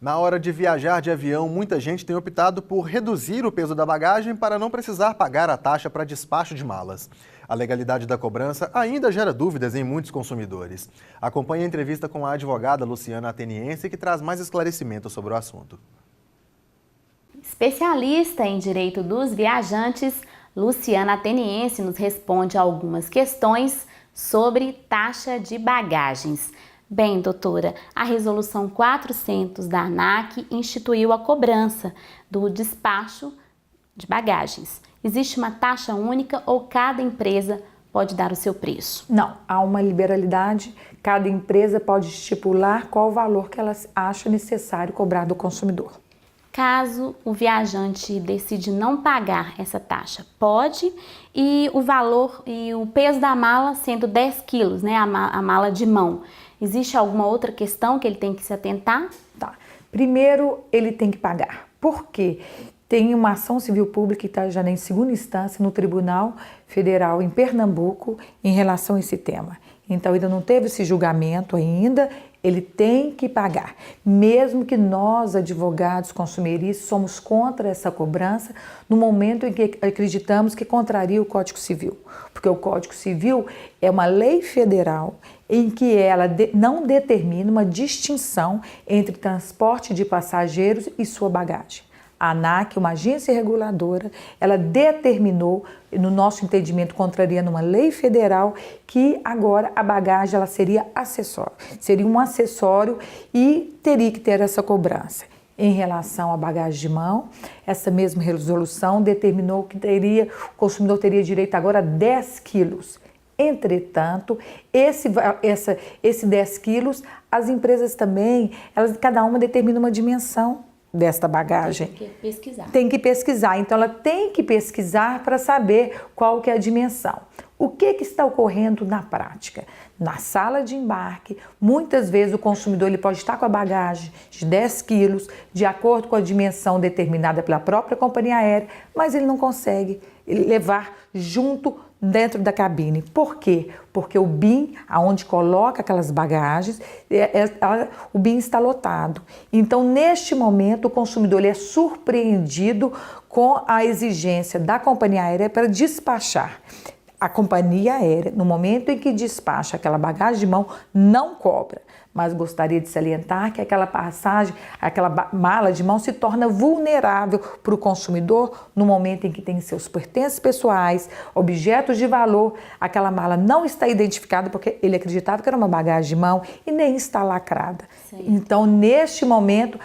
Na hora de viajar de avião, muita gente tem optado por reduzir o peso da bagagem para não precisar pagar a taxa para despacho de malas. A legalidade da cobrança ainda gera dúvidas em muitos consumidores. Acompanhe a entrevista com a advogada Luciana Ateniense, que traz mais esclarecimentos sobre o assunto. Especialista em direito dos viajantes, Luciana Ateniense nos responde a algumas questões sobre taxa de bagagens. Bem, doutora, a Resolução 400 da ANAC instituiu a cobrança do despacho de bagagens. Existe uma taxa única ou cada empresa pode dar o seu preço? Não, há uma liberalidade. Cada empresa pode estipular qual o valor que ela acha necessário cobrar do consumidor. Caso o viajante decide não pagar essa taxa, pode, e o valor e o peso da mala sendo 10 quilos, né, a mala de mão. Existe alguma outra questão que ele tem que se atentar? Tá. Primeiro, ele tem que pagar. Por quê? Tem uma ação civil pública que está já em segunda instância no Tribunal Federal em Pernambuco em relação a esse tema. Então, ainda não teve esse julgamento ainda, ele tem que pagar. Mesmo que nós, advogados consumeristas, somos contra essa cobrança no momento em que acreditamos que contraria o Código Civil. Porque o Código Civil é uma lei federal em que ela não determina uma distinção entre transporte de passageiros e sua bagagem. A ANAC, uma agência reguladora, ela determinou, no nosso entendimento, contrariando uma lei federal, que agora a bagagem ela seria acessório. Seria um acessório e teria que ter essa cobrança. Em relação à bagagem de mão, essa mesma resolução determinou que o consumidor teria direito agora a 10 quilos. Entretanto, esse 10 quilos, as empresas também, cada uma determina uma dimensão desta bagagem. Tem que pesquisar. Tem que pesquisar. Então, ela tem que pesquisar para saber qual que é a dimensão. O que está ocorrendo na prática? Na sala de embarque, muitas vezes o consumidor ele pode estar com a bagagem de 10 quilos, de acordo com a dimensão determinada pela própria companhia aérea, mas ele não consegue levar junto dentro da cabine. Por quê? Porque o BIM, aonde coloca aquelas bagagens, o BIM está lotado. Então, neste momento, o consumidor ele é surpreendido com a exigência da companhia aérea para despachar. A companhia aérea, no momento em que despacha aquela bagagem de mão, não cobra. Mas gostaria de salientar que aquela passagem, aquela mala de mão se torna vulnerável para o consumidor no momento em que tem seus pertences pessoais, objetos de valor. Aquela mala não está identificada porque ele acreditava que era uma bagagem de mão e nem está lacrada. Sim. Então, neste momento,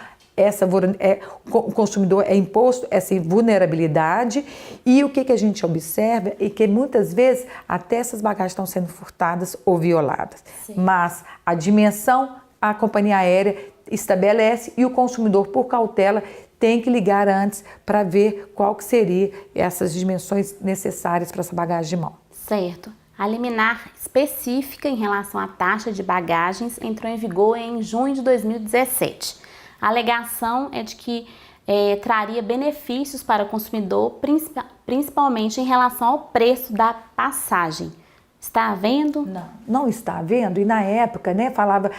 o consumidor é imposto essa vulnerabilidade e o que a gente observa é que muitas vezes até essas bagagens estão sendo furtadas ou violadas. Sim. Mas a dimensão a companhia aérea estabelece e o consumidor, por cautela, tem que ligar antes para ver qual que seria essas dimensões necessárias para essa bagagem de mão. Certo. A liminar específica em relação à taxa de bagagens entrou em vigor em junho de 2017. A alegação é de que traria benefícios para o consumidor, principalmente em relação ao preço da passagem. Está havendo? Não está havendo. E na época, né, falava,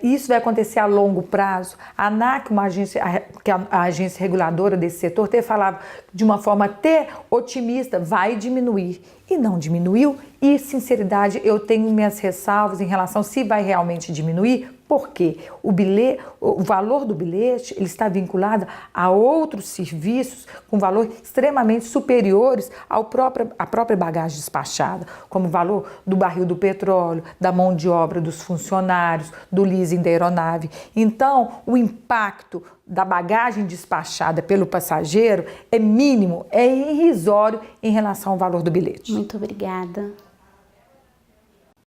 isso vai acontecer a longo prazo. A ANAC, que é a agência reguladora desse setor, falava de uma forma até otimista, vai diminuir. E não diminuiu. E, sinceridade, eu tenho minhas ressalvas em relação se vai realmente diminuir. Por quê? O valor do bilhete ele está vinculado a outros serviços com valor extremamente superiores à própria bagagem despachada, como o valor do barril do petróleo, da mão de obra dos funcionários, do leasing da aeronave. Então, o impacto da bagagem despachada pelo passageiro é mínimo, é irrisório em relação ao valor do bilhete. Muito obrigada.